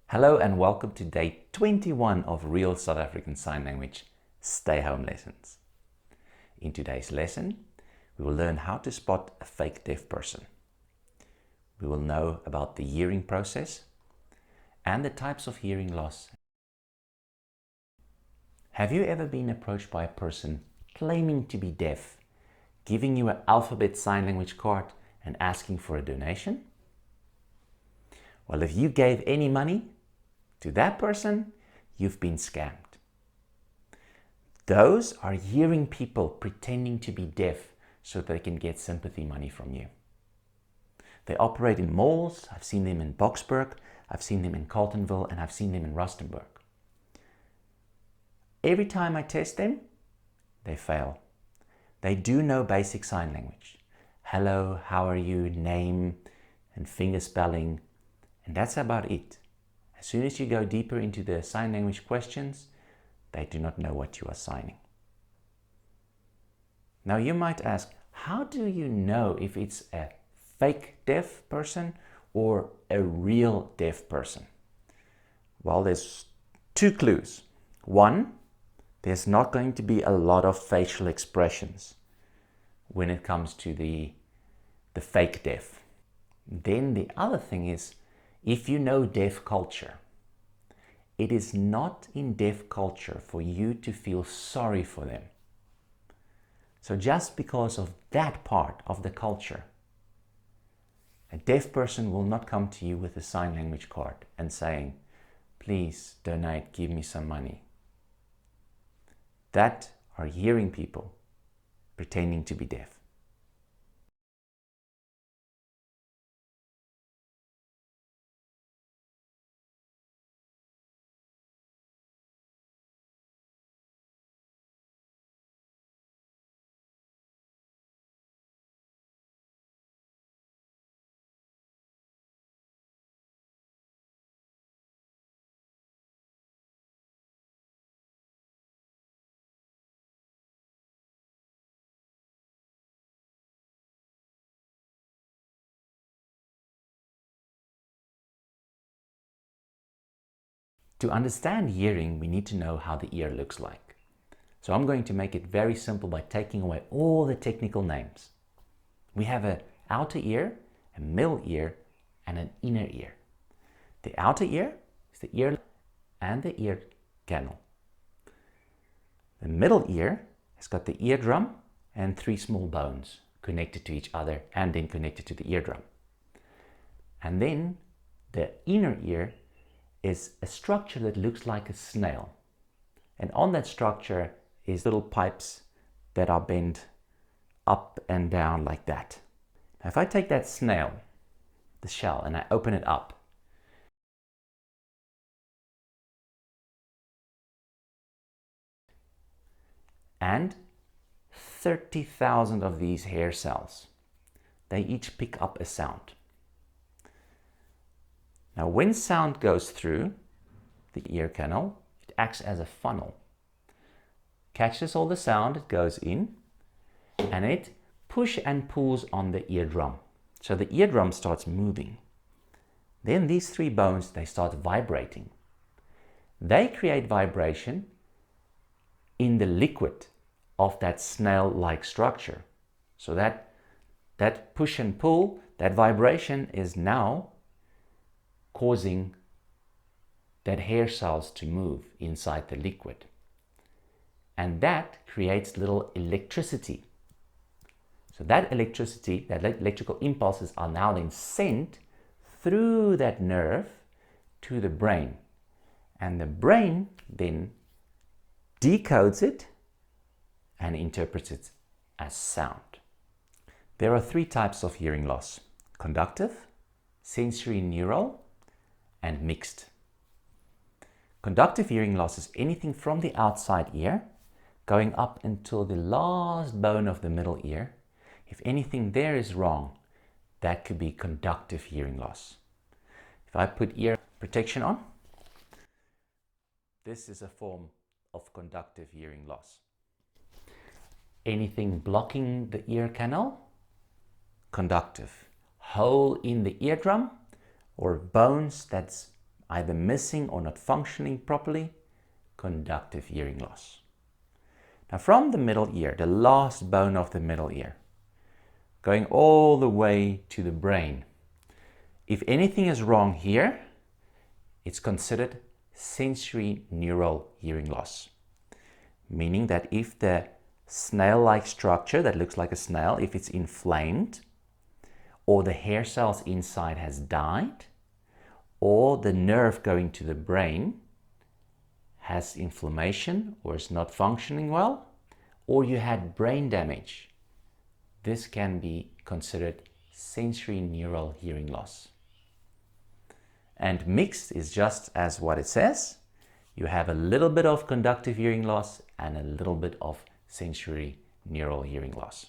Hello and welcome to day 21 of Real South African Sign Language Stay Home Lessons. In today's lesson, we will learn how to spot a fake deaf person. We will know about the hearing process and the types of hearing loss. Have you ever been approached by a person claiming to be deaf, giving you an alphabet sign language card and asking for a donation? Well, if you gave any money to that person, you've been scammed. Those are hearing people pretending to be deaf so they can get sympathy money from you. They operate in malls. I've seen them in Boksburg, I've seen them in Carletonville, and I've seen them in Rustenburg. Every time I test them, they fail. They do know basic sign language. Hello, how are you, name, and finger spelling, and that's about it. As soon as you go deeper into the sign language questions, they do not know what you are signing. Now you might ask, how do you know if it's a fake deaf person or a real deaf person? Well, there's two clues. One, there's not going to be a lot of facial expressions when it comes to the fake deaf. Then the other thing is, if you know deaf culture, it is not in deaf culture for you to feel sorry for them. So just because of that part of the culture, a deaf person will not come to you with a sign language card and saying, please donate, give me some money. That are hearing people pretending to be deaf. To understand hearing, we need to know how the ear looks like. So I'm going to make it very simple by taking away all the technical names. We have an outer ear, a middle ear, and an inner ear. The outer ear is the ear and the ear canal. The middle ear has got the eardrum and three small bones connected to each other and then connected to the eardrum. And then the inner ear is a structure that looks like a snail. And on that structure is little pipes that are bent up and down like that. Now if I take that snail, the shell, and I open it up, and 30,000 of these hair cells, they each pick up a sound. Now when sound goes through the ear canal, it acts as a funnel. Catches all the sound, it goes in, and it pushes and pulls on the eardrum. So the eardrum starts moving. Then these three bones, they start vibrating. They create vibration in the liquid of that snail-like structure. So that push and pull, that vibration is now causing that hair cells to move inside the liquid. And that creates little electricity. So that electricity, that electrical impulses are now then sent through that nerve to the brain. And the brain then decodes it and interprets it as sound. There are three types of hearing loss: conductive, sensory neural, and mixed. Conductive hearing loss is anything from the outside ear going up until the last bone of the middle ear. If anything there is wrong, that could be conductive hearing loss. If I put ear protection on, this is a form of conductive hearing loss. Anything blocking the ear canal, conductive. Hole in the eardrum or bones that's either missing or not functioning properly, conductive hearing loss. Now from the middle ear, the last bone of the middle ear, going all the way to the brain, if anything is wrong here, it's considered sensory neural hearing loss. Meaning that if the snail-like structure that looks like a snail, if it's inflamed, or the hair cells inside has died, or the nerve going to the brain has inflammation or is not functioning well, or you had brain damage, this can be considered sensory neural hearing loss. And mixed is just as what it says. You have a little bit of conductive hearing loss and a little bit of sensory neural hearing loss.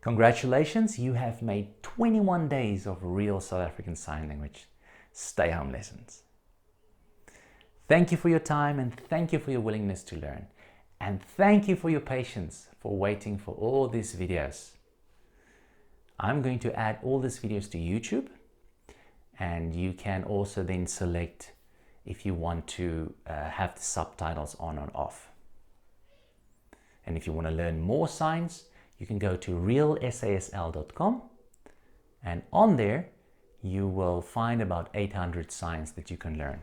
Congratulations, you have made 21 days of real South African Sign Language stay-home lessons. Thank you for your time and thank you for your willingness to learn. And thank you for your patience for waiting for all these videos. I'm going to add all these videos to YouTube, and you can also then select if you want to have the subtitles on or off. And if you want to learn more signs, you can go to realsasl.com, and on there you will find about 800 signs that you can learn.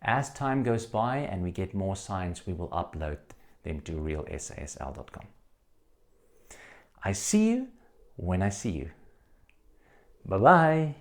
As time goes by and we get more signs, we will upload them to realsasl.com. I see you when I see you. Bye-bye.